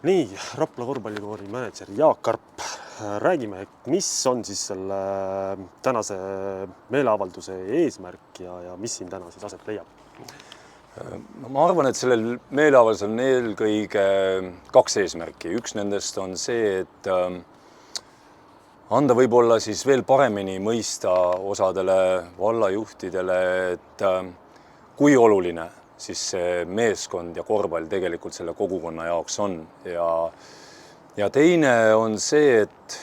Nii, Rapla korvpallikoori mänedžer Jaak Karp. Räägime, mis on siis selle tänase meeleavalduse eesmärk ja mis siin täna siis aset leiab? Ma arvan, et sellel meeleavaldusel on eelkõige kaks eesmärki. Üks nendest on see, et anda võib-olla siis veel paremini mõista osadele vallajuhtidele, et kui oluline siis see meeskond ja korvpall tegelikult selle kogukonna jaoks on. Ja teine on see, et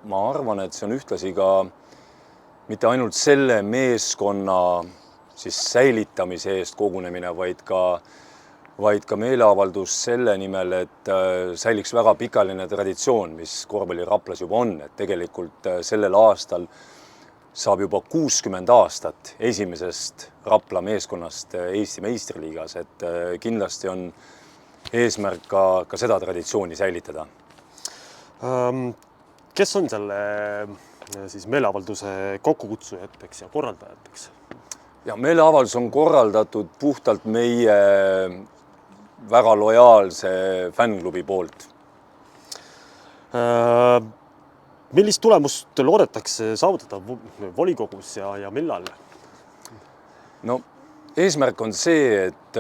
ma arvan, et see on ühtlasi ka mitte ainult selle meeskonna siis säilitamise eest kogunemine, vaid ka meeleavaldus selle nimel, et säiliks väga pikaline traditsioon, mis korvpalli Raplas juba on. Et tegelikult sellel aastal saab juba 60 aastat esimesest Rapla meeskonnast Eesti meistriliigas, et kindlasti on eesmärk ka seda traditsiooni säilitada. Kes on selle siis meeleavalduse kokkukutsujateks ja korraldajateks? Ja meeleavaldus on korraldatud puhtalt meie väga lojaalse fännklubi poolt. Millist tulemust loodetakse saavutada volikogus ja millal? No, eesmärk on see, et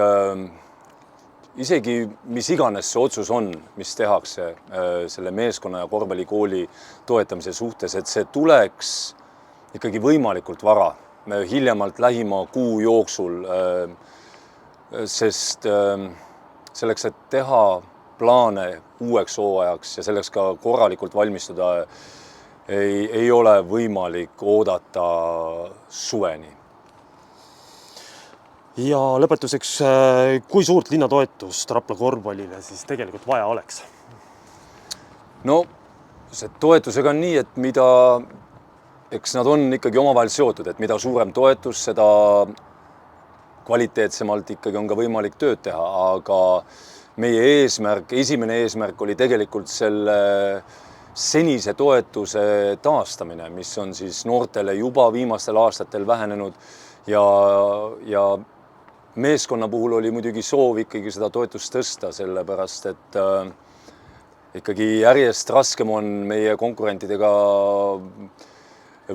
isegi mis iganes see otsus on, mis tehakse selle meeskonna ja korvpallikooli toetamise suhtes, et see tuleks ikkagi võimalikult vara, hiljemalt lähima kuu jooksul, sest selleks, et teha plaane uueks hooajaks ja selleks ka korralikult valmistuda, ei ole võimalik oodata suveni. Ja lõpetuseks, kui suurt linnatoetust Rapla korvpallile siis tegelikult vaja oleks? No, see toetusega on nii, et eks nad on ikkagi omavahel seotud, et mida suurem toetus, seda kvaliteetsemalt ikkagi on ka võimalik tööd teha, aga meie esimene eesmärk oli tegelikult selle senise toetuse taastamine, mis on siis noortele juba viimastel aastatel vähenenud ja meeskonna puhul oli muidugi soov ikkagi seda toetust tõsta, sellepärast et ikkagi järjest raskem on meie konkurentidega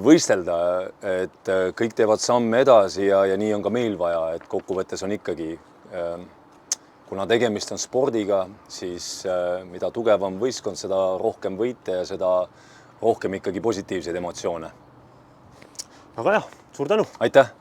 võistelda, et kõik teevad samme edasi ja nii on ka meil vaja, et kokkuvõttes on ikkagi, kuna tegemist on spordiga, siis mida tugevam võistkond, seda rohkem võite ja seda rohkem ikkagi positiivseid emotsioone. Aga jah, suur tänu! Aitäh!